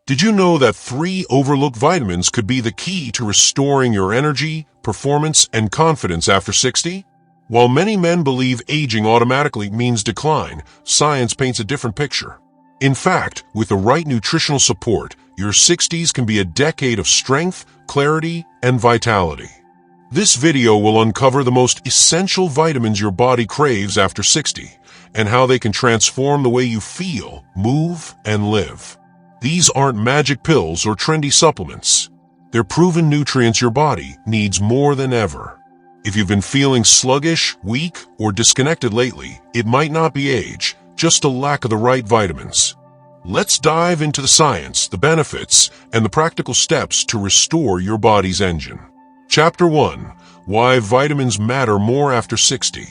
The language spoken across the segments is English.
Did you know that 3 overlooked vitamins could be the key to restoring your energy, performance, and confidence after 60? While many men believe aging automatically means decline, science paints a different picture. In fact, with the right nutritional support, your 60s can be a decade of strength, clarity, and vitality. This video will uncover the most essential vitamins your body craves after 60, and how they can transform the way you feel, move, and live. These aren't magic pills or trendy supplements. They're proven nutrients your body needs more than ever. If you've been feeling sluggish, weak, or disconnected lately, it might not be age, just a lack of the right vitamins. Let's dive into the science, the benefits, and the practical steps to restore your body's engine. Chapter 1. Why vitamins matter more after 60.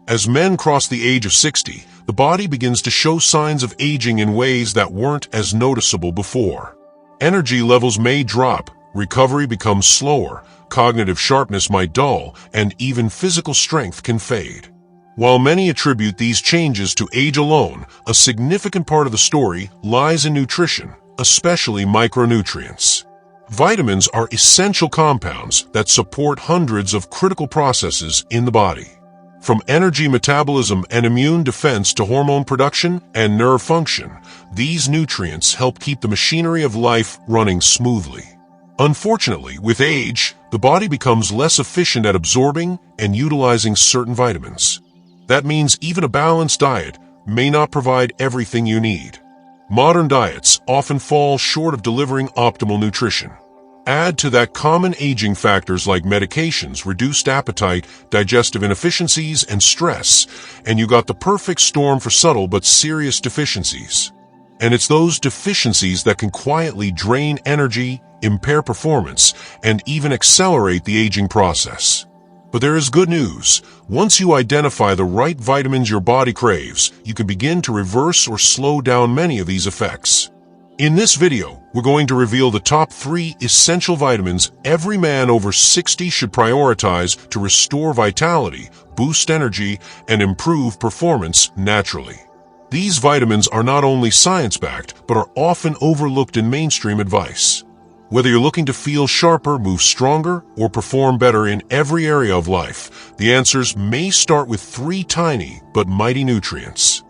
As men cross the age of 60, the body begins to show signs of aging in ways that weren't as noticeable before. Energy levels may drop, recovery becomes slower, cognitive sharpness might dull, and even physical strength can fade. While many attribute these changes to age alone, a significant part of the story lies in nutrition, especially micronutrients. Vitamins are essential compounds that support hundreds of critical processes in the body. From energy metabolism and immune defense to hormone production and nerve function, these nutrients help keep the machinery of life running smoothly. Unfortunately, with age, the body becomes less efficient at absorbing and utilizing certain vitamins. That means even a balanced diet may not provide everything you need. Modern diets often fall short of delivering optimal nutrition. Add to that common aging factors like medications, reduced appetite, digestive inefficiencies, and stress, and you got the perfect storm for subtle but serious deficiencies. And it's those deficiencies that can quietly drain energy, impair performance, and even accelerate the aging process. But there is good news. Once you identify the right vitamins your body craves, you can begin to reverse or slow down many of these effects. In this video, we're going to reveal the top 3 essential vitamins every man over 60 should prioritize to restore vitality, boost energy, and improve performance naturally. These vitamins are not only science-backed, but are often overlooked in mainstream advice. Whether you're looking to feel sharper, move stronger, or perform better in every area of life, the answers may start with 3 tiny but mighty nutrients.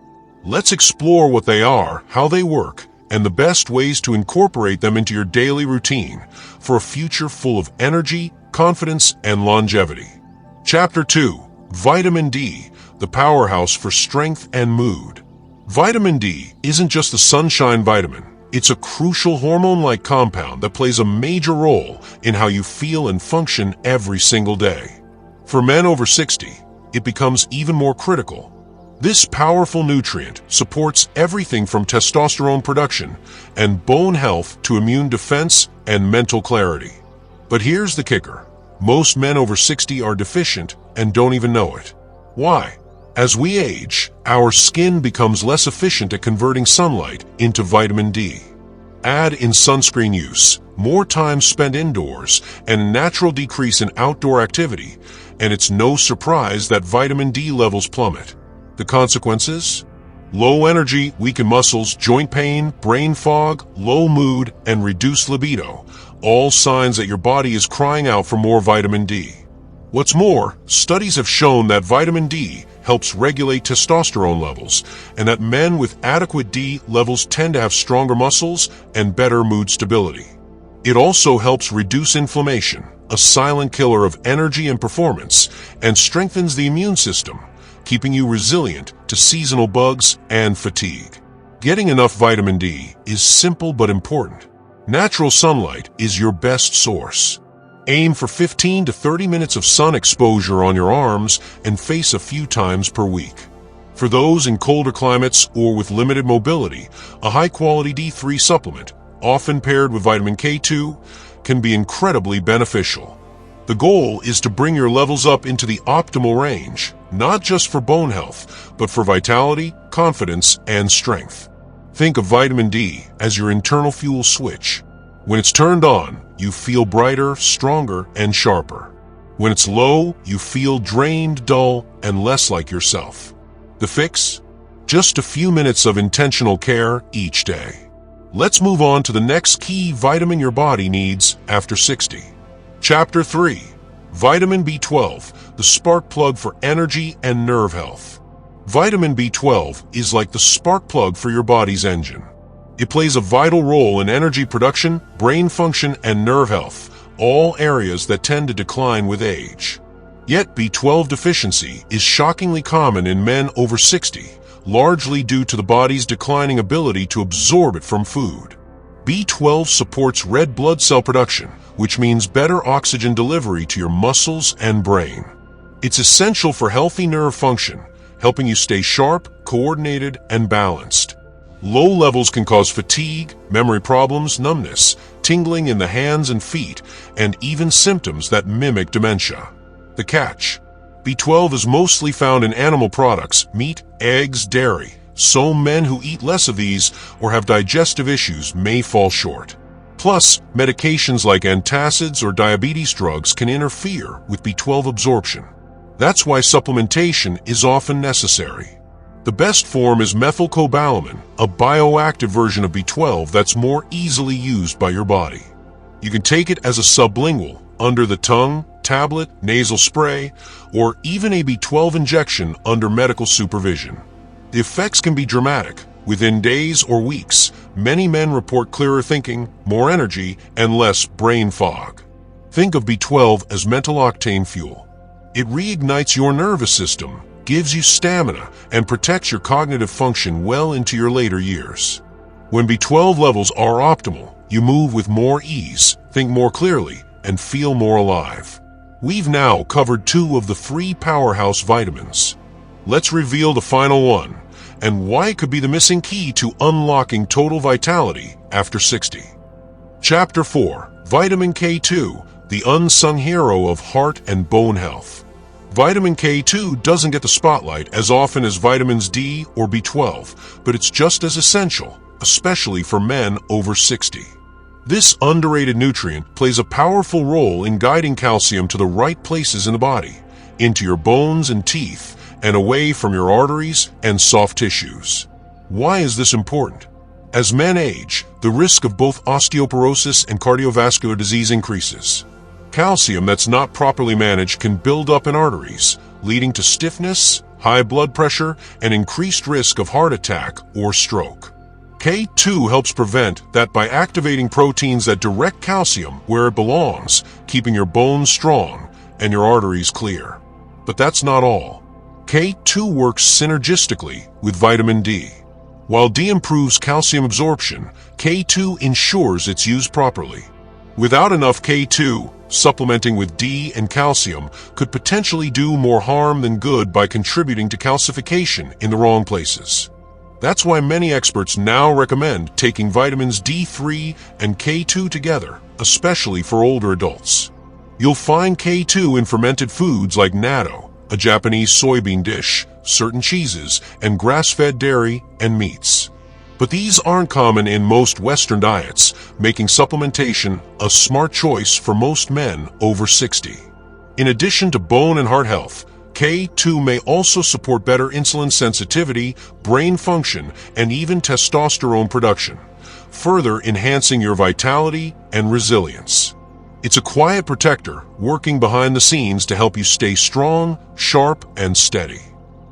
Let's explore what they are, how they work, and the best ways to incorporate them into your daily routine for a future full of energy, confidence, and longevity. Chapter 2. Vitamin D, the powerhouse for strength and mood. Vitamin D isn't just the sunshine vitamin. It's a crucial hormone-like compound that plays a major role in how you feel and function every single day. For men over 60, it becomes even more critical. This powerful nutrient supports everything from testosterone production and bone health to immune defense and mental clarity. But here's the kicker. Most men over 60 are deficient and don't even know it. Why? As we age, our skin becomes less efficient at converting sunlight into vitamin D. Add in sunscreen use, more time spent indoors, and a natural decrease in outdoor activity, and it's no surprise that vitamin D levels plummet. The consequences? Low energy, weakened muscles, joint pain, brain fog, low mood, and reduced libido, all signs that your body is crying out for more vitamin D. What's more, studies have shown that vitamin D helps regulate testosterone levels, and that men with adequate D levels tend to have stronger muscles and better mood stability. It also helps reduce inflammation, a silent killer of energy and performance, and strengthens the immune system, keeping you resilient to seasonal bugs and fatigue. Getting enough vitamin D is simple but important. Natural sunlight is your best source. Aim for 15 to 30 minutes of sun exposure on your arms and face a few times per week. For those in colder climates or with limited mobility, a high-quality D3 supplement, often paired with vitamin K2, can be incredibly beneficial. The goal is to bring your levels up into the optimal range, not just for bone health, but for vitality, confidence, and strength. Think of vitamin D as your internal fuel switch. When it's turned on, you feel brighter, stronger, and sharper. When it's low, you feel drained, dull, and less like yourself. The fix? Just a few minutes of intentional care each day. Let's move on to the next key vitamin your body needs after 60. Chapter 3. Vitamin B12, the spark plug for energy and nerve health. Vitamin B12 is like the spark plug for your body's engine. It plays a vital role in energy production, brain function, and nerve health, all areas that tend to decline with age. Yet B12 deficiency is shockingly common in men over 60, largely due to the body's declining ability to absorb it from food. B12 supports red blood cell production, which means better oxygen delivery to your muscles and brain. It's essential for healthy nerve function, helping you stay sharp, coordinated, and balanced. Low levels can cause fatigue, memory problems, numbness, tingling in the hands and feet, and even symptoms that mimic dementia. The catch: B12 is mostly found in animal products, meat, eggs, dairy, so men who eat less of these or have digestive issues may fall short. Plus, medications like antacids or diabetes drugs can interfere with B12 absorption. That's why supplementation is often necessary. The best form is methylcobalamin, a bioactive version of B12 that's more easily used by your body. You can take it as a sublingual, under the tongue, tablet, nasal spray, or even a B12 injection under medical supervision. The effects can be dramatic. Within days or weeks, many men report clearer thinking, more energy, and less brain fog. Think of B12 as mental octane fuel. It reignites your nervous system, gives you stamina, and protects your cognitive function well into your later years. When B12 levels are optimal, you move with more ease, think more clearly, and feel more alive. We've now covered 2 of the 3 powerhouse vitamins. Let's reveal the final one, and why it could be the missing key to unlocking total vitality after 60. Chapter 4. Vitamin K2, the unsung hero of heart and bone health. Vitamin K2 doesn't get the spotlight as often as vitamins D or B12, but it's just as essential, especially for men over 60. This underrated nutrient plays a powerful role in guiding calcium to the right places in the body, into your bones and teeth, and away from your arteries and soft tissues. Why is this important? As men age, the risk of both osteoporosis and cardiovascular disease increases. Calcium that's not properly managed can build up in arteries, leading to stiffness, high blood pressure, and increased risk of heart attack or stroke. K2 helps prevent that by activating proteins that direct calcium where it belongs, keeping your bones strong and your arteries clear. But that's not all. K2 works synergistically with vitamin D. While D improves calcium absorption, K2 ensures it's used properly. Without enough K2, supplementing with D and calcium could potentially do more harm than good by contributing to calcification in the wrong places. That's why many experts now recommend taking vitamins D3 and K2 together, especially for older adults. You'll find K2 in fermented foods like natto, a Japanese soybean dish, certain cheeses, and grass-fed dairy and meats. But these aren't common in most Western diets, making supplementation a smart choice for most men over 60. In addition to bone and heart health, K2 may also support better insulin sensitivity, brain function, and even testosterone production, further enhancing your vitality and resilience. It's a quiet protector working behind the scenes to help you stay strong, sharp, and steady.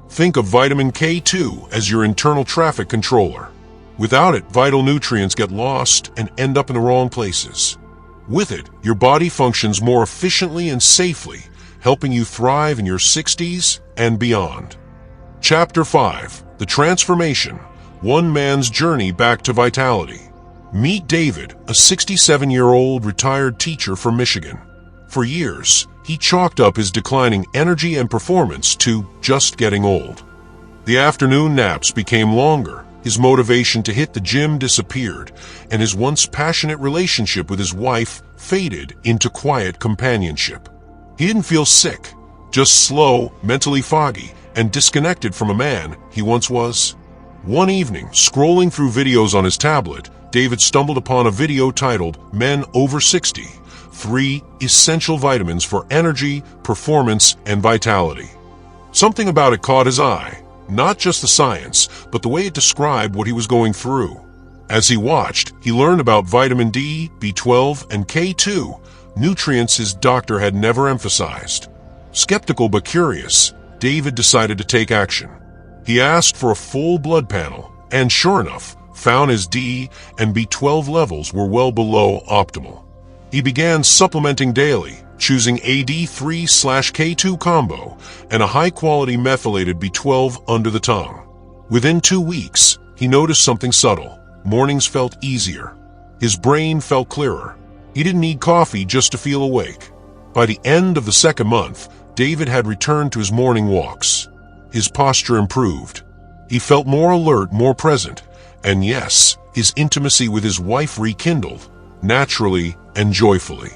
Think of vitamin K2 as your internal traffic controller. Without it, vital nutrients get lost and end up in the wrong places. With it, your body functions more efficiently and safely, helping you thrive in your 60s and beyond. Chapter 5. The Transformation, One Man's Journey Back to Vitality. Meet David, a 67-year-old retired teacher from Michigan. For years, he chalked up his declining energy and performance to just getting old. The afternoon naps became longer, his motivation to hit the gym disappeared, and his once passionate relationship with his wife faded into quiet companionship. He didn't feel sick, just slow, mentally foggy, and disconnected from a man he once was. One evening, scrolling through videos on his tablet, David stumbled upon a video titled Men Over 60, 3 Essential Vitamins for Energy, Performance, and Vitality. Something about it caught his eye, not just the science, but the way it described what he was going through. As he watched, he learned about vitamin D, B12, and K2, nutrients his doctor had never emphasized. Skeptical but curious, David decided to take action. He asked for a full blood panel, and sure enough, found his D and B12 levels were well below optimal. He began supplementing daily, choosing AD3/K2 combo and a high-quality methylated B12 under the tongue. Within 2 weeks, he noticed something subtle. Mornings felt easier. His brain felt clearer. He didn't need coffee just to feel awake. By the end of the second month, David had returned to his morning walks. His posture improved. He felt more alert, more present, and yes, his intimacy with his wife rekindled, naturally and joyfully.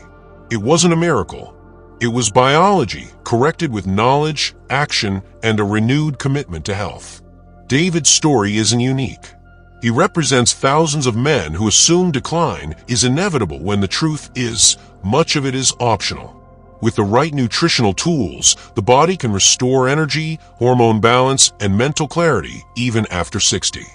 It wasn't a miracle. It was biology, corrected with knowledge, action, and a renewed commitment to health. David's story isn't unique. He represents thousands of men who assume decline is inevitable when the truth is, much of it is optional. With the right nutritional tools, the body can restore energy, hormone balance, and mental clarity even after 60.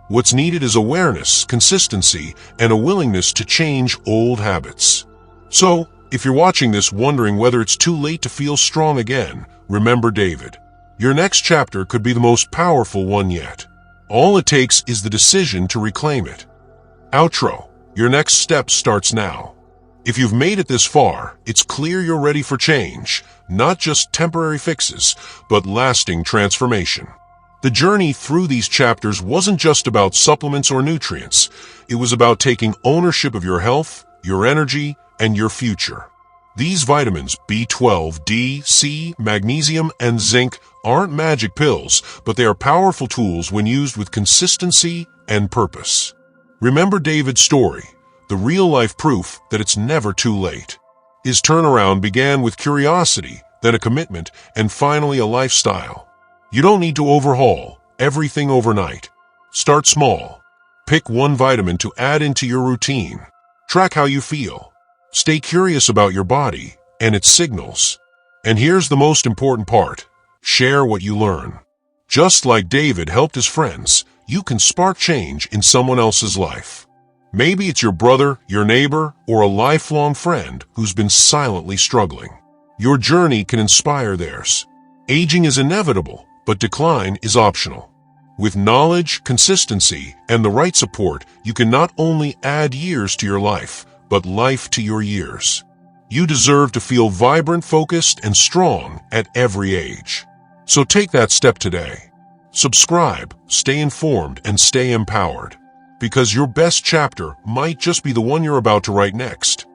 What's needed is awareness, consistency, and a willingness to change old habits. So, if you're watching this wondering whether it's too late to feel strong again, remember David. Your next chapter could be the most powerful one yet. All it takes is the decision to reclaim it. Outro. Your next step starts now. If you've made it this far, it's clear you're ready for change, not just temporary fixes, but lasting transformation. The journey through these chapters wasn't just about supplements or nutrients. It was about taking ownership of your health, your energy, and your future. These vitamins, B12, D, C, magnesium, and zinc, aren't magic pills, but they are powerful tools when used with consistency and purpose. Remember David's story, the real-life proof that it's never too late. His turnaround began with curiosity, then a commitment, and finally a lifestyle. You don't need to overhaul everything overnight. Start small. Pick one vitamin to add into your routine. Track how you feel. Stay curious about your body and its signals. And here's the most important part. Share what you learn. Just like David helped his friends, you can spark change in someone else's life. Maybe it's your brother, your neighbor, or a lifelong friend who's been silently struggling. Your journey can inspire theirs. Aging is inevitable, but decline is optional. With knowledge, consistency, and the right support, you can not only add years to your life, but life to your years. You deserve to feel vibrant, focused, and strong at every age. So take that step today. Subscribe, stay informed, and stay empowered. Because your best chapter might just be the one you're about to write next.